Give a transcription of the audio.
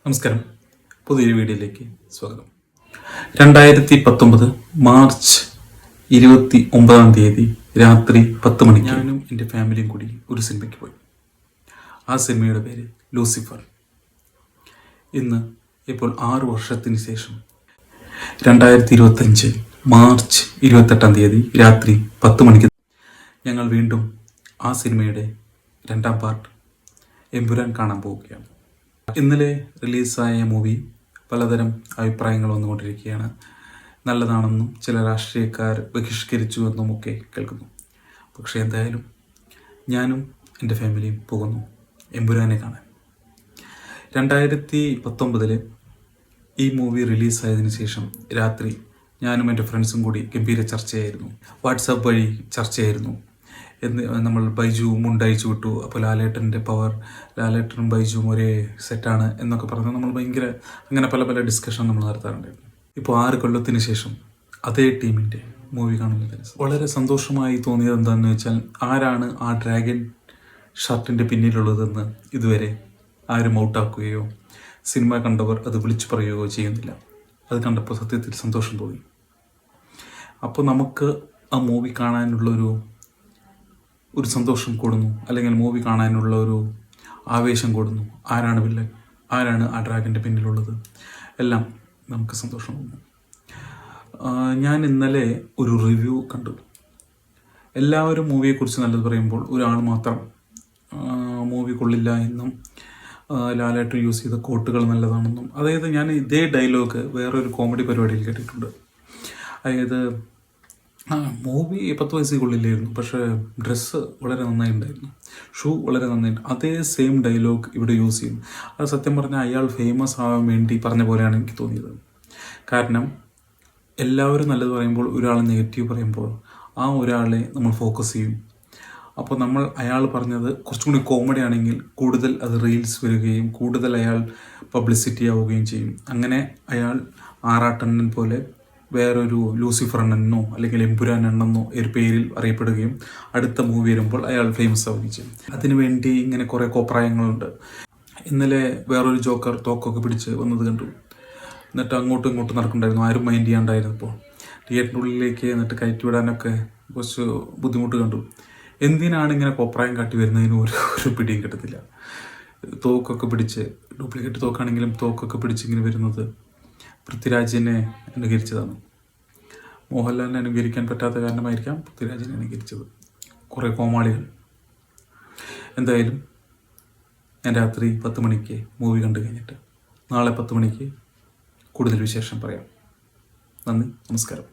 നമസ്കാരം. പുതിയൊരു വീഡിയോയിലേക്ക് സ്വാഗതം. 2019 മാർച്ച് 29 രാത്രി 10 മണിക്ക് ഞാനും എൻ്റെ ഫാമിലിയും കൂടി ഒരു സിനിമയ്ക്ക് പോയി. ആ സിനിമയുടെ പേര് ലൂസിഫർ. ഇന്ന് ഇപ്പോൾ 6 വർഷത്തിന് ശേഷം 2025 മാർച്ച് 28 രാത്രി 10 മണിക്ക് ഞങ്ങൾ വീണ്ടും ആ സിനിമയുടെ 2ാം പാർട്ട് എമ്പുരാൻ കാണാൻ പോവുകയാണ്. ഇന്നലെ റിലീസായ മൂവി പലതരം അഭിപ്രായങ്ങൾ വന്നുകൊണ്ടിരിക്കുകയാണ്. നല്ലതാണെന്നും ചില രാഷ്ട്രീയക്കാർ ബഹിഷ്കരിച്ചു എന്നും ഒക്കെ കേൾക്കുന്നു. പക്ഷേ എന്തായാലും ഞാനും എൻ്റെ ഫാമിലിയും പോകുന്നു എമ്പുരാനെ കാണാൻ. 2019 ഈ മൂവി റിലീസായതിനു ശേഷം രാത്രി ഞാനും എൻ്റെ ഫ്രണ്ട്സും കൂടി ഗംഭീര ചർച്ചയായിരുന്നു. വാട്സാപ്പ് വഴി ചർച്ചയായിരുന്നു. നമ്മൾ ബൈജു മുണ്ടയച്ചു വിട്ടു, അപ്പോൾ ലാലേട്ടൻ്റെ പവർ, ലാലേട്ടനും ബൈജുവും ഒരേ സെറ്റാണ് എന്നൊക്കെ പറഞ്ഞ് നമ്മൾ അങ്ങനെ പല ഡിസ്കഷൻ നമ്മൾ നടത്താറുണ്ടായിരുന്നു. ഇപ്പോൾ 6 കൊല്ലത്തിന് ശേഷം അതേ ടീമിൻ്റെ മൂവി കാണുന്നത് വളരെ സന്തോഷമായി തോന്നിയത് എന്താണെന്ന് വെച്ചാൽ, ആരാണ് ആ ഡ്രാഗൺ ഷർട്ടിൻ്റെ പിന്നിലുള്ളതെന്ന് ഇതുവരെ ആരും ഔട്ടാക്കുകയോ സിനിമ കണ്ടവർ അത് വിളിച്ചു പറയുകയോ ചെയ്യുന്നില്ല. അത് കണ്ടപ്പോൾ സത്യത്തിൽ സന്തോഷം തോന്നി. അപ്പോൾ നമുക്ക് ആ മൂവി കാണാനുള്ളൊരു സന്തോഷം കൂടുന്നു, അല്ലെങ്കിൽ മൂവി കാണാനുള്ള ഒരു ആവേശം കൂടുന്നു. ആരാണ് വില്ലൻ, ആരാണ് ആ ഡ്രാഗൻ്റെ പിന്നിലുള്ളത്, എല്ലാം നമുക്ക് സന്തോഷം തോന്നുന്നു. ഞാൻ ഇന്നലെ ഒരു റിവ്യൂ കണ്ടു. എല്ലാവരും മൂവിയെക്കുറിച്ച് നല്ലത് പറയുമ്പോൾ ഒരാൾ മാത്രം മൂവി കൊള്ളില്ല എന്നും ലാലേട്ടൻ യൂസ് ചെയ്ത കോട്ടുകൾ നല്ലതാണെന്നും, അതായത് ഞാൻ ഇതേ ഡയലോഗ് വേറൊരു കോമഡി പരിപാടിയിൽ കേട്ടിട്ടുണ്ട്. അതായത് മൂവി 10 വയസ്സിൽ കൊള്ളില്ലായിരുന്നു, പക്ഷേ ഡ്രസ്സ് വളരെ നന്നായിട്ടുണ്ടായിരുന്നു, ഷൂ വളരെ നന്നായിട്ട്, അതേ സെയിം ഡയലോഗ് ഇവിടെ യൂസ് ചെയ്യും. അത് സത്യം പറഞ്ഞാൽ അയാൾ ഫേമസ് ആവാൻ വേണ്ടി പറഞ്ഞ പോലെയാണ് എനിക്ക് തോന്നിയത്. കാരണം എല്ലാവരും നല്ലത് പറയുമ്പോൾ ഒരാൾ നെഗറ്റീവ് പറയുമ്പോൾ ആ ഒരാളെ നമ്മൾ ഫോക്കസ് ചെയ്യും. അപ്പോൾ നമ്മൾ അയാൾ പറഞ്ഞത് കുറച്ചും കൂടി കോമഡി ആണെങ്കിൽ കൂടുതൽ അത് റീൽസ് വരികയും കൂടുതൽ അയാൾ പബ്ലിസിറ്റി ആവുകയും ചെയ്യും. അങ്ങനെ അയാൾ ആറാട്ടണ്ണൻ പോലെ വേറൊരു ലൂസിഫർ എണ്ണനോ അല്ലെങ്കിൽ എമ്പുരാൻ എണ്ണെന്നോ ഒരു പേരിൽ അറിയപ്പെടുകയും അടുത്ത മൂവി വരുമ്പോൾ അയാൾ ഫേമസ് ആവുകയും ചെയ്യും. അതിനുവേണ്ടി ഇങ്ങനെ കുറേ കോപ്രായങ്ങളുണ്ട്. ഇന്നലെ വേറൊരു ജോക്കർ തോക്കൊക്കെ പിടിച്ച് വന്നത് കണ്ടു. എന്നിട്ട് അങ്ങോട്ടും ഇങ്ങോട്ടും നടക്കണ്ടായിരുന്നു, ആരും മൈൻഡ് ചെയ്യാണ്ടായിരുന്നപ്പോൾ തിയേറ്ററിൻ്റെ ഉള്ളിലേക്ക് എന്നിട്ട് കയറ്റി വിടാനൊക്കെ കുറച്ച് ബുദ്ധിമുട്ട് കണ്ടു. എന്തിനാണ് ഇങ്ങനെ കോപ്രായം കാട്ടി വരുന്നതിന് ഒരു പിടിയും കിട്ടത്തില്ല. തോക്കൊക്കെ പിടിച്ച്, ഡ്യൂപ്ലിക്കേറ്റ് തോക്കാണെങ്കിലും തോക്കൊക്കെ പിടിച്ച് ഇങ്ങനെ വരുന്നത് പൃഥ്വിരാജിനെ അനുകരിച്ചതാണ്. മോഹൻലാലിനെ അനുകരിക്കാൻ പറ്റാത്ത കാരണമായിരിക്കാം പൃഥ്വിരാജിനെ അനുകരിച്ചത്. കുറേ കോമാളികൾ. എന്തായാലും ഞാൻ രാത്രി 10 മണിക്ക് മൂവി കണ്ടു കഴിഞ്ഞിട്ട് നാളെ 10 മണിക്ക് കൂടുതൽ വിശേഷം പറയാം. നന്ദി, നമസ്കാരം.